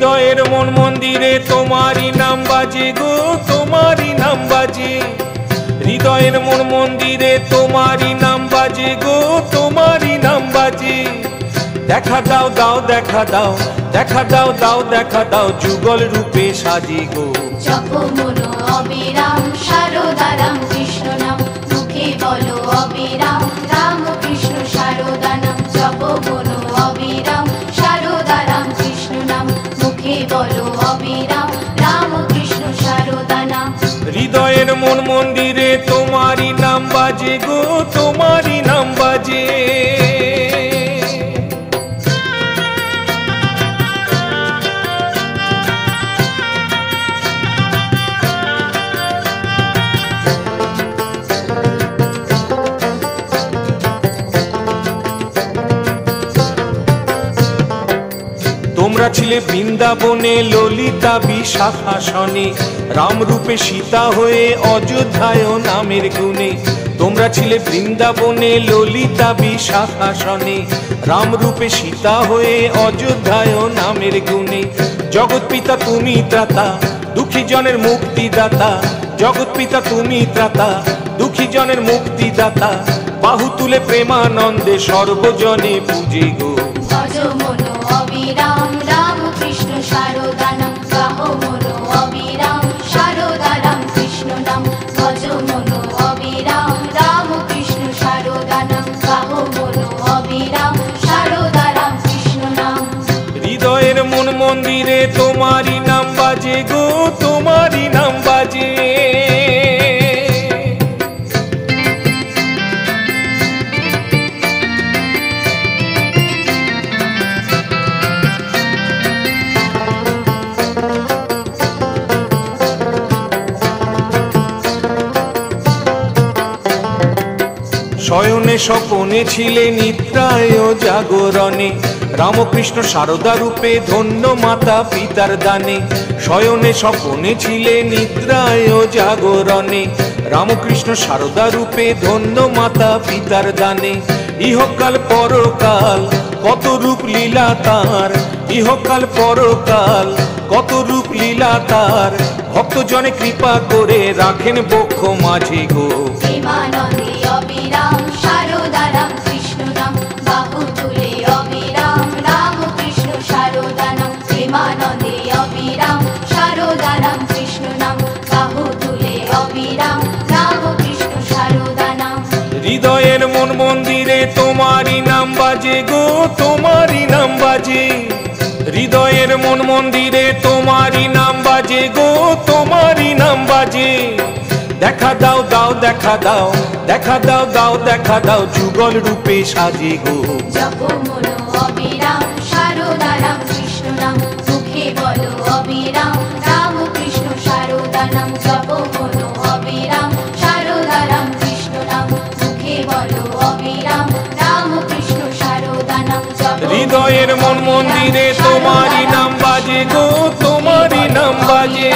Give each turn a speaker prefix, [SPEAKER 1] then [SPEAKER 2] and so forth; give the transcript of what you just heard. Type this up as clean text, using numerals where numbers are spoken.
[SPEAKER 1] হৃদয়ের মন মন্দিরে তোমারই নাম বাজে গো, তোমারই নাম বাজে। হৃদয়ের মন মন্দিরে তোমারই নাম বাজে গো, তোমারই নাম বাজে। দেখা দাও দাও দেখা দাও, দেখা দাও দাও দেখা দাও, যুগল রূপে সাজি গো।
[SPEAKER 2] জপো মনো অবিরাম সারদা রাম কৃষ্ণ নাম, মুখে বলো অবিরাম রাম কৃষ্ণ সারদা নাম। জপো মনো অবিরাম সারদা রাম কৃষ্ণ নাম, মুখে বলো অবিরাম রাম কৃষ্ণ সারদা নাম।
[SPEAKER 1] হৃদয়ের মন মন্দিরে তোমারই নাম বাজে গো, তোমারই নাম বাজে। তোমরা ছিলে বৃন্দাবনে ললিতা বিশাখাসনে, রামরূপে সীতা হয়ে অযোধ্যায় নামের গুণে। তোমরা ছিলে বৃন্দাবনে ললিতা বিশাখাসনে, রামরূপে সীতা হয়ে অযোধ্যায় নামের গুণে। জগৎ পিতা তুমি ত্রাতা, দুঃখী জনের মুক্তিদাতা। জগৎ পিতা তুমি ত্রাতা, দুঃখী জনের মুক্তিদাতা। বাহু তুলে প্রেমানন্দে সর্বজনে পূজে গো।
[SPEAKER 2] ভজ মনো অবিরাম রাম কৃষ্ণ সারদা নাম, গাহো মনো অবিরাম সারদা রাম কৃষ্ণ নাম। ভজ মনো অবিরাম রাম কৃষ্ণ সারদা নাম, গাহো মনো অবিরাম সারদা রাম কৃষ্ণ নাম।
[SPEAKER 1] হৃদয়ের মন মন্দিরে তোমারই নাম বাজে গো, তোমারই নাম বাজে। শয়নে স্বপনে ছিলে নিদ্রায় জাগরণে, রামকৃষ্ণ সারদা রূপে ধন্য মাতা পিতার দানে। শয়নে স্বপনে ছিলে নিদ্রায় জাগরণে, রামকৃষ্ণ সারদা রূপে ধন্য মাতা পিতার দানে। ইহকাল পরকাল কত রূপ লীলা তার, ইহকাল পরকাল কত রূপ লীলা তার। ভক্তজনে কৃপা করে রাখেন বক্ষ মাঝে গো।
[SPEAKER 2] প্রেমানন্দে অবিরাম সারদা রাম কৃষ্ণ নাম, বাহু তুলে অবিরাম রাম কৃষ্ণ সারদা নাম। প্রেমানন্দে অবিরাম সারদা রাম কৃষ্ণ নাম, বাহু তুলে অবিরাম রাম কৃষ্ণ সারদা নাম।
[SPEAKER 1] হৃদয়ের মন মন্দিরে তোমারই নাম বাজে গো, তোমারই নাম বাজে। হৃদয়ের মন মন্দিরে তোমারই নাম বাজে গো, তোমারই নাম বাজে। দেখা দাও দাও দেখা দাও, দেখা দাও দাও দেখা দাও, যুগল রূপে সাজে গো।
[SPEAKER 2] জপো মনো অবিরাম সারদা রাম কৃষ্ণ নাম, মুখে বলো অবিরাম রাম কৃষ্ণ সারদা নাম। জপো মনো অবিরাম সারদা রাম কৃষ্ণ নাম, মুখে বলো অবিরাম রাম কৃষ্ণ সারদা নাম।
[SPEAKER 1] হৃদয়ের মন মন্দিরে তোমারই নাম বাজে গো, তোমারই নাম বাজে।